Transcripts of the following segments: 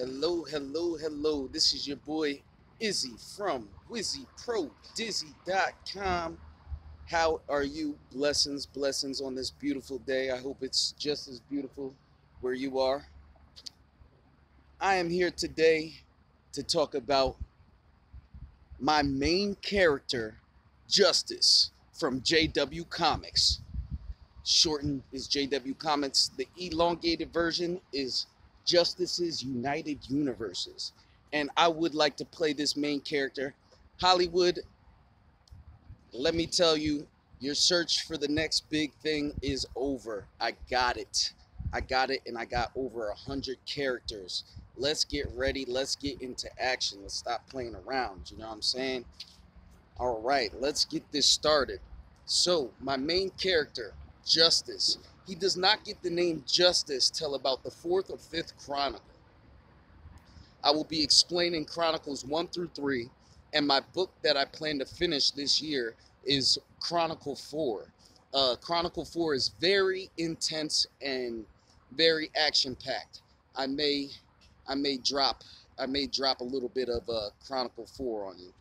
Hello, hello, hello. This is your boy Iszzy from Prodizzy.com. How are you? Blessings, blessings on this beautiful day. I hope it's just as beautiful where you are. I am here today to talk about my main character, Justice, from JW Comics. Shortened is JW Comics. The elongated version is Justice's United Universes. And I would like to play this main character. Hollywood, let me tell you, your search for the next big thing is over. I got it. I got it, and I got over 100 characters. Let's get ready. Let's get into action. Let's stop playing around. You know what I'm saying? All right, let's get this started. So, my main character, Justice. He does not get the name Justice till about the 4th or 5th Chronicle. I will be explaining Chronicles 1 through 3, and my book that I plan to finish this year is Chronicle 4. Chronicle 4 is very intense and very action-packed. I may drop a little bit of Chronicle 4 on you.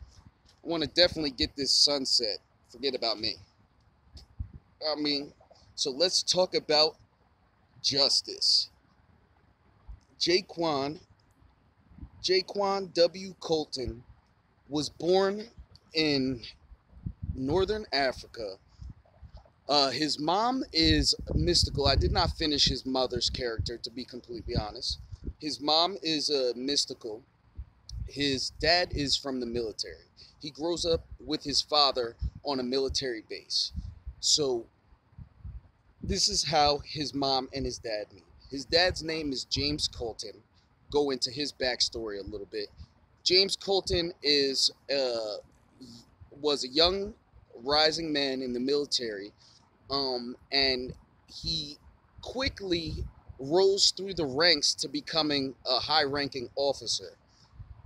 I want to definitely get this sunset. Forget about me. So let's talk about Justice. Jaquan W. Colton was born in Northern Africa. His mom is mystical. I did not finish his mother's character, to be completely honest. His mom is mystical. His dad is from the military. He grows up with his father on a military base. So this is how his mom and his dad meet. His dad's name is James Colton. Go into his backstory a little bit. James Colton was a young rising man in the military, and he quickly rose through the ranks to becoming a high-ranking officer.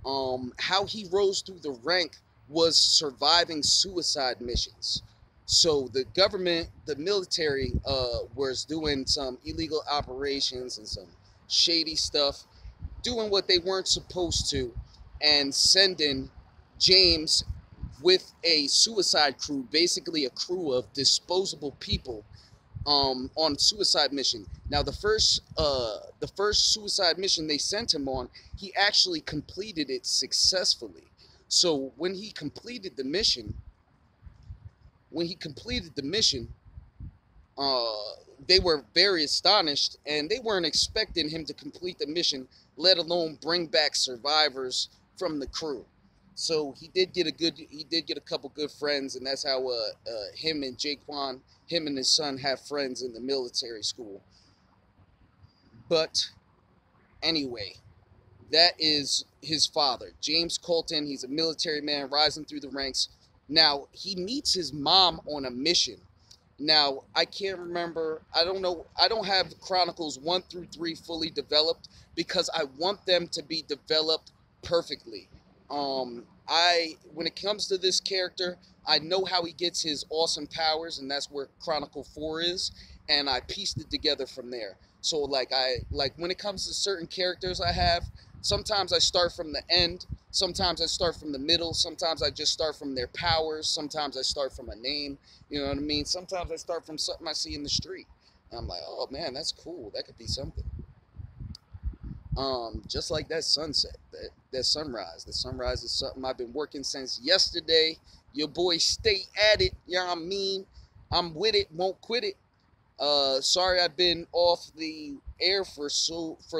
How he rose through the rank was surviving suicide missions. So the government, the military, was doing some illegal operations and some shady stuff, doing what they weren't supposed to, and sending James with a suicide crew, basically a crew of disposable people, on suicide mission. Now the first suicide mission they sent him on, he actually completed it successfully. So when he completed the mission, they were very astonished, and they weren't expecting him to complete the mission, let alone bring back survivors from the crew. So he did get a couple good friends, and that's how him and Jaquan, him and his son, have friends in the military school. But anyway, that is his father, James Colton. He's a military man rising through the ranks. Now he meets his mom on a mission. Now, I can't remember. I don't know. I don't have Chronicles 1 through 3 fully developed because I want them to be developed perfectly. When it comes to this character, I know how he gets his awesome powers, and that's where Chronicle 4 is, and I pieced it together from there. So, like when it comes to certain characters I have, sometimes I start from the end, sometimes I start from the middle, sometimes I just start from their powers, sometimes I start from a name, you know what I mean? Sometimes I start from something I see in the street. And I'm like, oh man, that's cool. That could be something. Just like that sunset, that sunrise. The sunrise is something I've been working since yesterday. Your boy stay at it, you know what I mean? I'm with it, won't quit it. Sorry I've been off the air for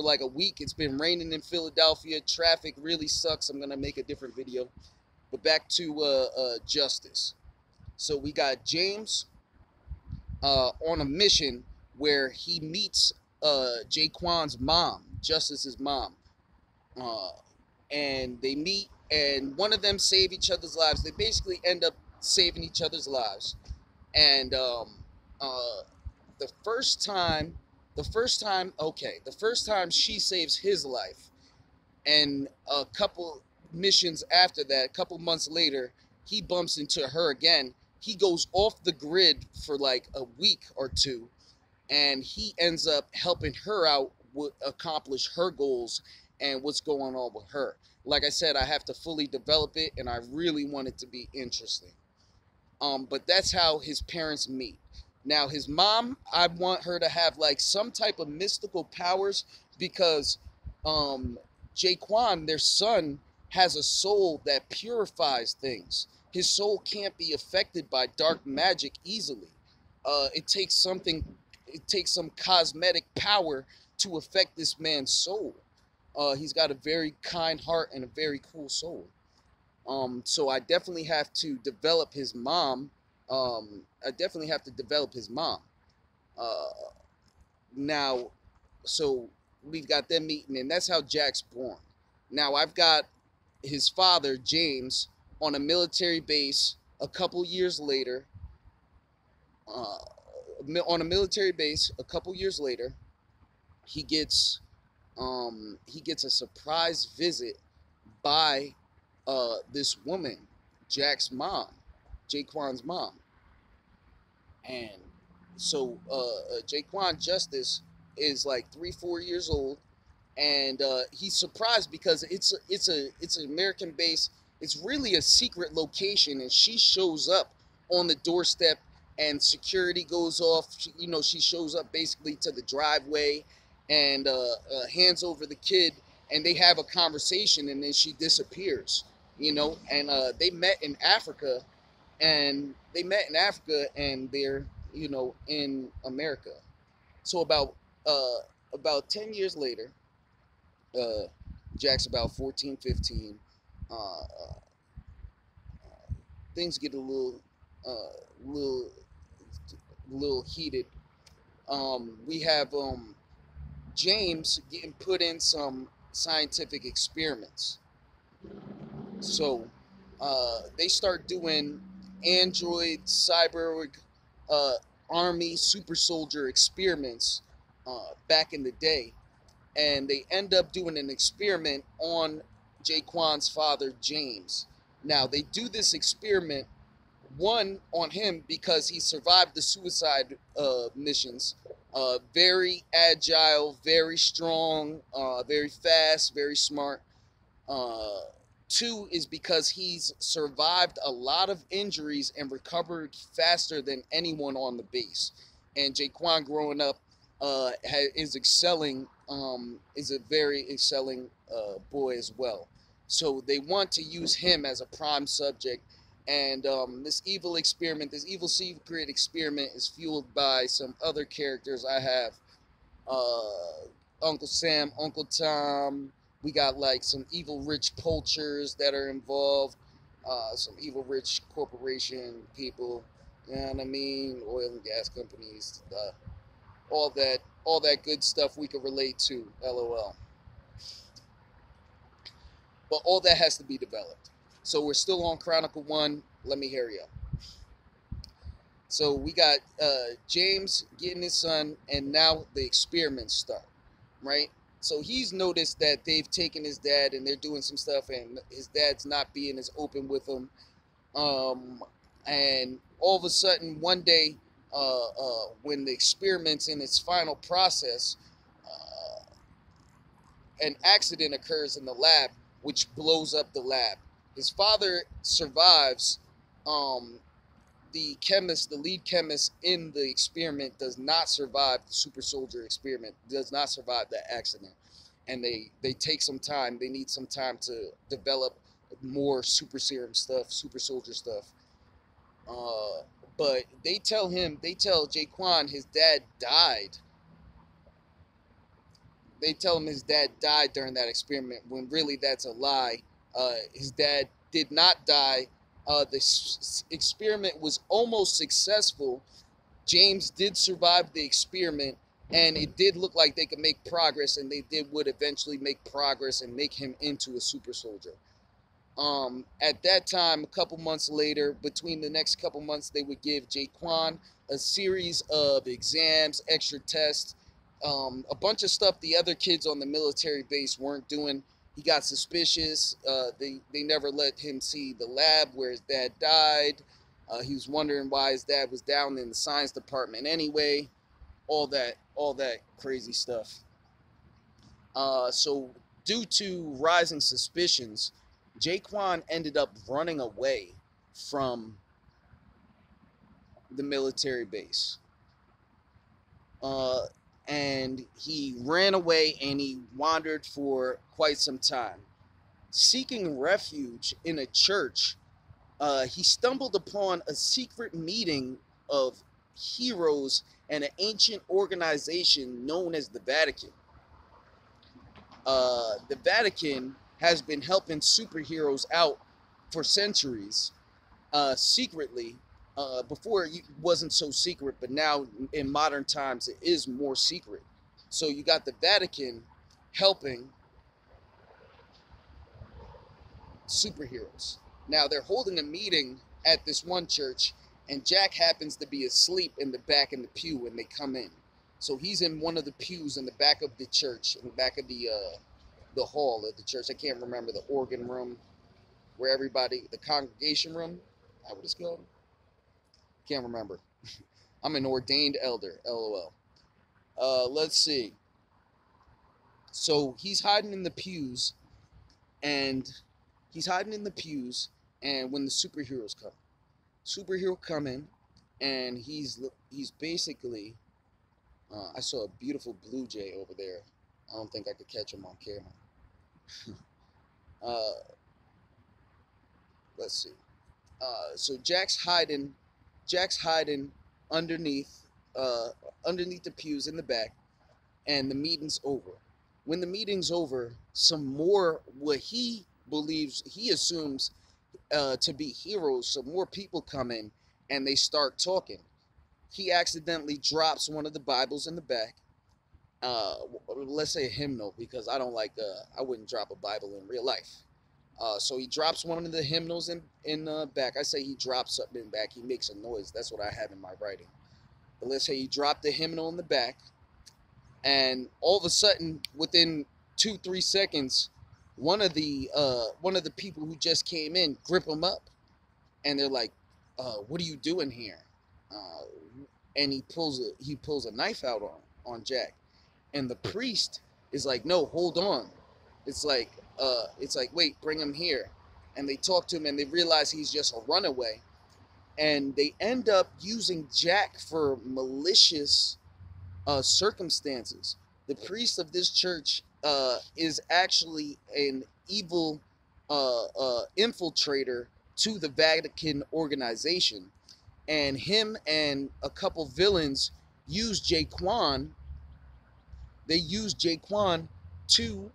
like a week. It's been raining in Philadelphia. Traffic really sucks. I'm gonna make a different video. But back to Justice. So we got James on a mission where he meets Jaquan's mom, Justice's mom, and they meet, and one of them save each other's lives. They basically end up saving each other's lives, and the first time she saves his life, and a couple missions after that, a couple months later, he bumps into her again. He goes off the grid for like a week or two, and he ends up helping her out, accomplish her goals, and what's going on with her. Like I said, I have to fully develop it, and I really want it to be interesting. But that's how his parents meet. Now, his mom, I want her to have like some type of mystical powers because um, Jaquan, their son, has a soul that purifies things. His soul can't be affected by dark magic easily. It takes something, it takes some cosmetic power to affect this man's soul. He's got a very kind heart and a very cool soul. So I definitely have to develop his mom. I definitely have to develop his mom. Uh, Now, so we've got them meeting, and that's how Jack's born. Now I've got his father, James, on a military base a couple years later. Uh, on a military base a couple years later, he gets he gets a surprise visit by this woman, Jack's mom, Jaquan's mom. And so Jaquan Justice is like 3, 4 years old, and he's surprised because it's an American base. It's really a secret location, and she shows up on the doorstep, and security goes off. She shows up basically to the driveway, and hands over the kid, and they have a conversation, and then she disappears. And they met in Africa, and they're in America. So about 10 years later, uh, Jack's about 14, 15. Things get a little, little heated. We have James getting put in some scientific experiments. So they start doing android, cyborg, uh, army, super soldier experiments back in the day, and they end up doing an experiment on Jaquan's father, James. Now, they do this experiment, one, on him because he survived the suicide missions. Very agile, very strong, very fast, very smart. Uh, Two is because he's survived a lot of injuries and recovered faster than anyone on the base. And Jaquan, growing up, is excelling. Is a very excelling boy as well. So they want to use him as a prime subject. And this evil secret experiment, is fueled by some other characters I have. Uncle Sam, Uncle Tom. We got like some evil rich poachers that are involved, some evil rich corporation people. You know what I mean? Oil and gas companies, all that good stuff we could relate to. LOL. But all that has to be developed. So we're still on Chronicle 1. Let me hear you. So we got James getting his son, and now the experiments start, right? So he's noticed that they've taken his dad and they're doing some stuff, and his dad's not being as open with him. And all of a sudden, one day, when the experiment's in its final process, uh, an accident occurs in the lab, which blows up the lab. His father survives. Um, the lead chemist in the experiment, does not survive the super soldier experiment, does not survive that accident. And they take some time. They need some time to develop more super serum stuff, super soldier stuff. Uh, but they tell Jaquan his dad died. They tell him his dad died during that experiment, when really that's a lie. His dad did not die. The experiment was almost successful. James did survive the experiment, and it did look like they could make progress, and would eventually make progress and make him into a super soldier. At that time, a couple months later, between the next couple months, they would give Jaquan a series of exams, extra tests, a bunch of stuff the other kids on the military base weren't doing. He got suspicious. They never let him see the lab where his dad died. He was wondering why his dad was down in the science department anyway. All that crazy stuff. So due to rising suspicions, Jaquan ended up running away from the military base. Uh, and he ran away and he wandered for quite some time. Seeking refuge in a church, he stumbled upon a secret meeting of heroes and an ancient organization known as the Vatican. The Vatican has been helping superheroes out for centuries, secretly. Before it wasn't so secret, but now in modern times it is more secret. So you got the Vatican helping superheroes. Now they're holding a meeting at this one church, and Jack happens to be asleep in the back in the pew when they come in. So he's in one of the pews in the back of the church, in the back of the hall of the church. I can't remember the organ room where everybody, the congregation room, how would it called? Can't remember. I'm an ordained elder, LOL. Let's see. So he's hiding in the pews, and when the superhero come in, and he's basically. I saw a beautiful blue jay over there. I don't think I could catch him on camera. Let's see. So Jack's hiding underneath underneath the pews in the back, and the meeting's over. When the meeting's over, some more what he assumes to be heroes, some more people come in and they start talking. He accidentally drops one of the Bibles in the back. Let's say a hymnal, because I don't like I wouldn't drop a Bible in real life. So he drops one of the hymnals in the back. I say he drops something in the back. He makes a noise. That's what I have in my writing. But let's say he dropped the hymnal in the back, and all of a sudden, within 2-3 seconds, one of the people who just came in grip him up, and they're like, "What are you doing here?" And he pulls a knife out on Jack, and the priest is like, "No, hold on." It's like wait, bring him here. And they talk to him, and they realize he's just a runaway, and they end up using Jack for malicious circumstances. The priest of this church is actually an evil infiltrator to the Vatican organization, and him and a couple villains use Jaquan. They use Jaquan to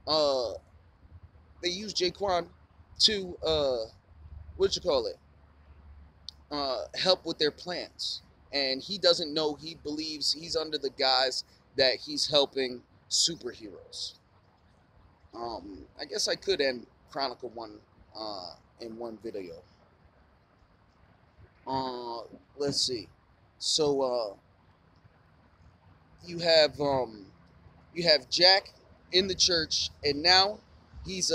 uh, what you call it? Help with their plans. And he doesn't know. He believes he's under the guise that he's helping superheroes. I guess I could end Chronicle 1 in one video. Let's see. So you have Jack in the church, and now he's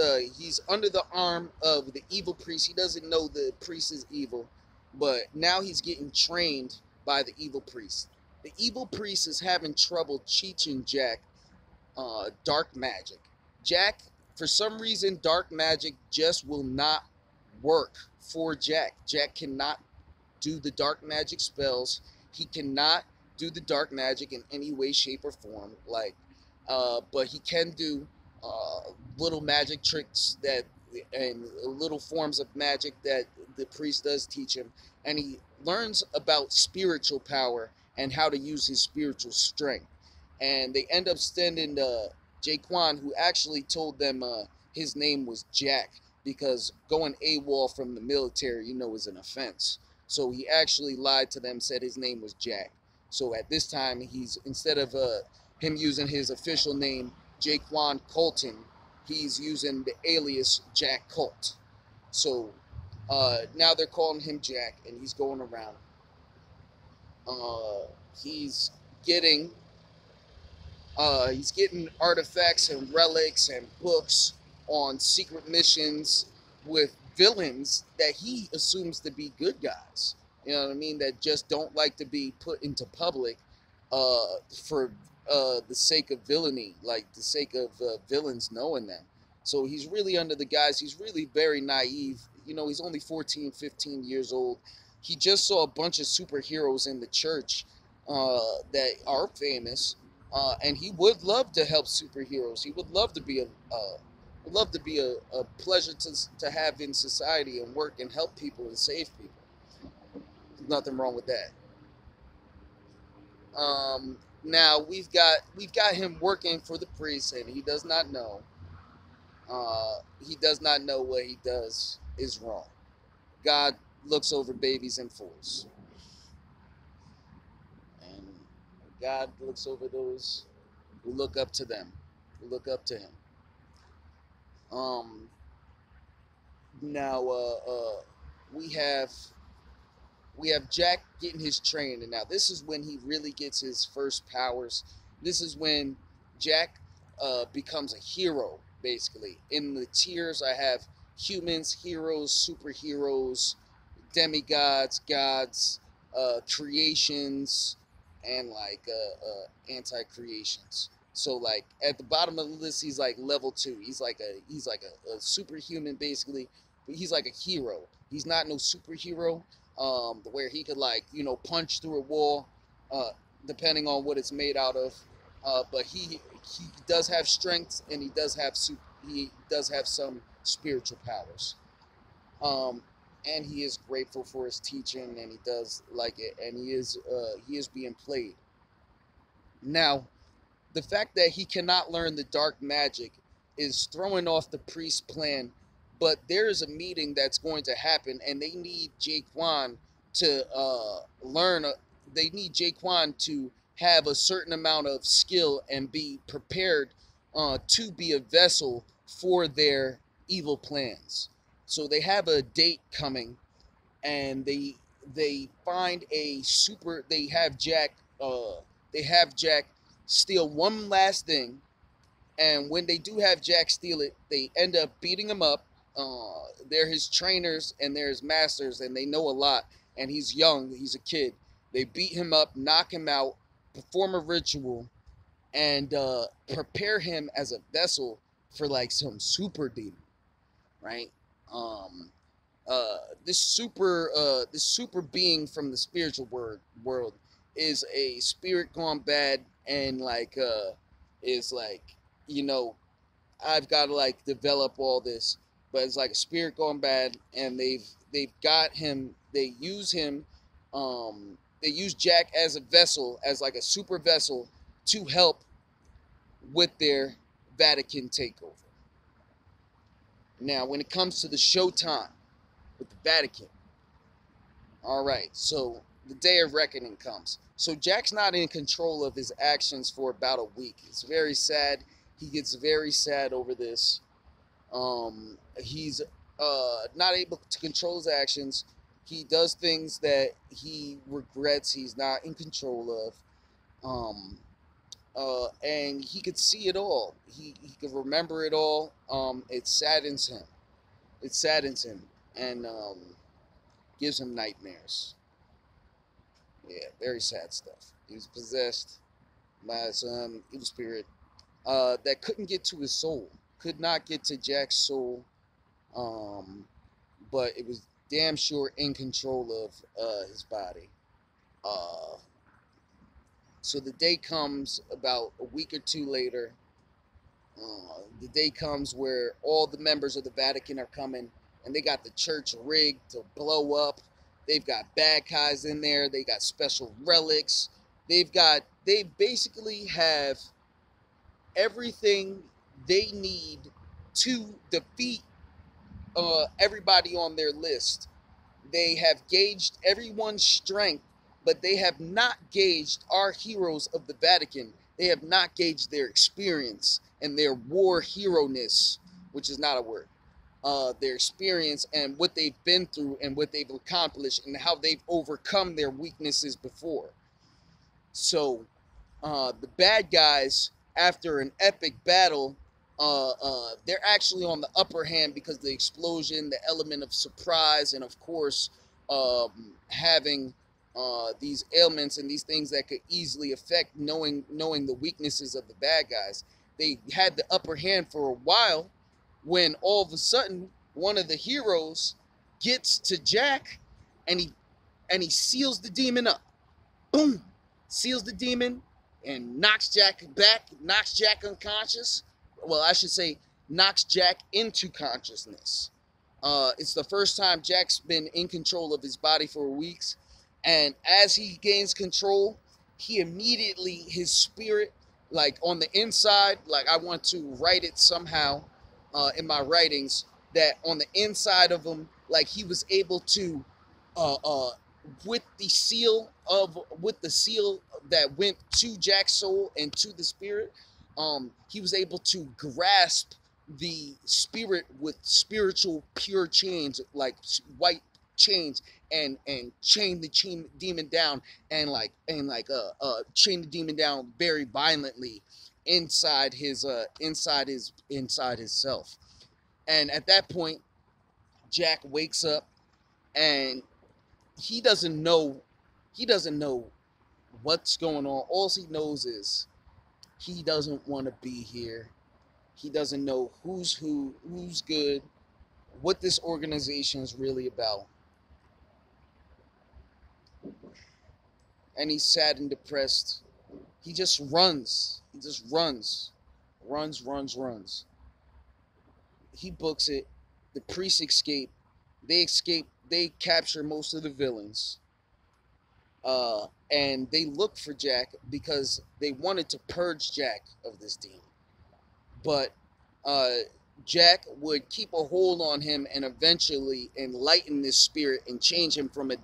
under the arm of the evil priest. He doesn't know the priest is evil, but now he's getting trained by the evil priest. The evil priest is having trouble teaching Jack dark magic. Jack, for some reason, dark magic just will not work for Jack. Jack cannot do the dark magic spells. He cannot do the dark magic in any way, shape, or form. But he can do little magic tricks and little forms of magic that the priest does teach him, and he learns about spiritual power and how to use his spiritual strength. And they end up sending Jaquan, who actually told them his name was Jack, because going AWOL from the military, is an offense. So he actually lied to them, said his name was Jack. So at this time, he's, instead of him using his official name, Jaquan Colton, he's using the alias Jack Colt. So now they're calling him Jack, and he's going around. He's getting artifacts and relics and books on secret missions with villains that he assumes to be good guys. You know what I mean? That just don't like to be put into public for the sake of villainy, like the sake of villains knowing them. So he's really under the guise. He's really very naive. You know, he's only 14, 15 years old. He just saw a bunch of superheroes in the church that are famous, and he would love to help superheroes. He would love to be a pleasure to have in society and work and help people and save people. There's nothing wrong with that. Now we've got him working for the priest, and he does not know. He does not know what he does is wrong. God looks over babies and fools, and God looks over those who look up to them, who look up to Him. Um, now we have Jack getting his training, and now this is when he really gets his first powers. This is when Jack becomes a hero, basically. In the tiers, I have humans, heroes, superheroes, demigods, gods, creations, and like anti-creations. So like at the bottom of the list, he's like level 2. He's like a superhuman basically, but he's like a hero. He's not no superhero. Where he could like punch through a wall, uh, depending on what it's made out of. But he does have strength, and he does have some spiritual powers. Um, and he is grateful for his teaching, and he does like it, and he is being played. Now, the fact that he cannot learn the dark magic is throwing off the priest's plan, but there is a meeting that's going to happen, and they need Jaquan to learn. They need Jaquan to have a certain amount of skill and be prepared to be a vessel for their evil plans. So they have a date coming, and they find a super. They have Jack steal one last thing, and when they do have Jack steal it, they end up beating him up. They're his trainers and they're his masters, and they know a lot. And he's young; he's a kid. They beat him up, knock him out, perform a ritual, and prepare him as a vessel for like some super demon, right? Um, this super being from the spiritual world is a spirit gone bad, and like is like you know I've got to like develop all this, but it's like a spirit gone bad, and they've got him. They use Jack as a vessel, as like a super vessel, to help with their Vatican takeover. Now when it comes to the showtime with the Vatican, all right, so the day of reckoning comes. So Jack's not in control of his actions for about a week. It's very sad. He gets very sad over this. He's not able to control his actions. He does things that he regrets. He's not in control of. And he could see it all. He could remember it all. It saddens him. It saddens him, and gives him nightmares. Yeah, very sad stuff. He was possessed by some evil spirit that couldn't get to his soul, could not get to Jack's soul, but it was damn sure in control of his body. Uh, so the day comes about a week or two later. The day comes where all the members of the Vatican are coming, and they got the church rigged to blow up. They've got bad guys in there. They got special relics. They basically have everything they need to defeat everybody on their list. They have gauged everyone's strength, but they have not gauged our heroes of the Vatican. They have not gauged their experience and their war hero-ness, which is not a word. Their experience and what they've been through and what they've accomplished and how they've overcome their weaknesses before. So the bad guys, after an epic battle, they're actually on the upper hand because of the explosion, the element of surprise, and of course, having these ailments and these things that could easily affect, knowing the weaknesses of the bad guys. They had the upper hand for a while, when all of a sudden one of the heroes gets to Jack, and he seals the demon up. Boom! Seals the demon and knocks Jack back, knocks Jack unconscious. Well, I should say, knocks Jack into consciousness. It's the first time Jack's been in control of his body for weeks. And as he gains control, he immediately, his spirit, like on the inside, like I want to write it somehow in my writings, that on the inside of him, like he was able to, uh, uh, with the seal that went to Jack's soul and to the spirit, he was able to grasp the spirit with spiritual pure chains, like white chains, and chain the demon down, and chain the demon down very violently inside his self. And at that point, Jack wakes up, and he doesn't know what's going on. All he knows is he doesn't want to be here. He doesn't know who's who's good, what this organization is really about. And he's sad and depressed. He just runs. He just runs. Runs. He books it. The priests escape. They escape. They capture most of the villains. And they look for Jack because they wanted to purge Jack of this demon. But Jack would keep a hold on him and eventually enlighten this spirit and change him from a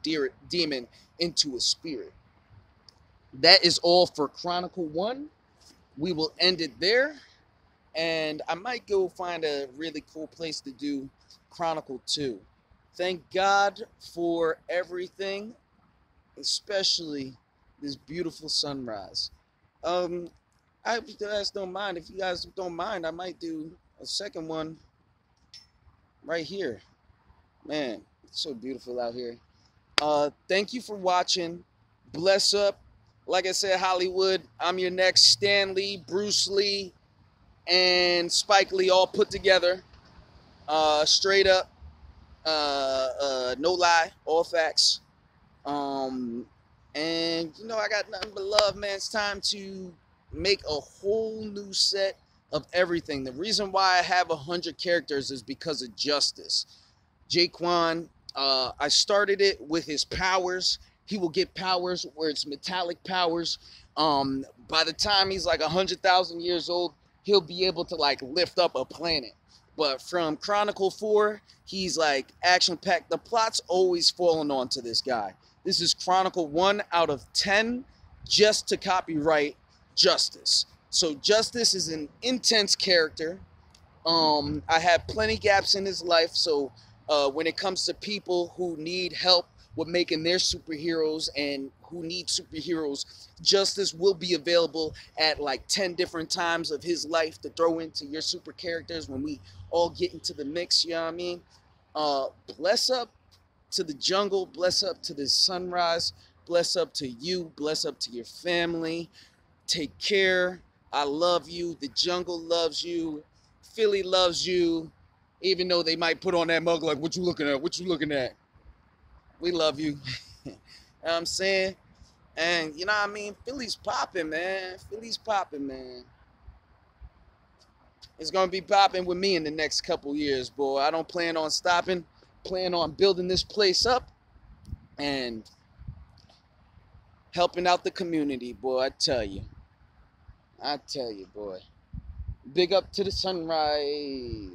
demon into a spirit. That is all for Chronicle 1. We will end it there. And I might go find a really cool place to do Chronicle 2. Thank God for everything, especially this beautiful sunrise. I hope you guys don't mind. If you guys don't mind, I might do a second one right here. Man, it's so beautiful out here. Thank you for watching. Bless up. Like I said, Hollywood, I'm your next Stan Lee, Bruce Lee, and Spike Lee all put together. Straight up. No lie. All facts. And I got nothing but love, man. It's time to make a whole new set of everything. The reason why I have 100 characters is because of Justice. Jaquan, I started it with his powers. He will get powers where it's metallic powers. By the time he's like 100,000 years old, he'll be able to like lift up a planet. But from Chronicle 4, he's like action-packed. The plot's always falling onto this guy. This is Chronicle 1 out of 10 just to copyright Justice. So Justice is an intense character. I have plenty gaps in his life. So when it comes to people who need help with making their superheroes and who need superheroes, Justice will be available at like 10 different times of his life to throw into your super characters when we all get into the mix, you know what I mean? Bless up to the jungle, bless up to the sunrise, bless up to you, bless up to your family. Take care. I love you. The jungle loves you. Philly loves you. Even though they might put on that mug like, what you looking at? What you looking at? We love you. You know what I'm saying? And you know what I mean? Philly's popping, man. Philly's popping, man. It's going to be popping with me in the next couple years, boy. I don't plan on stopping. Plan on building this place up and helping out the community, boy. I tell you, boy. Big up to the sunrise.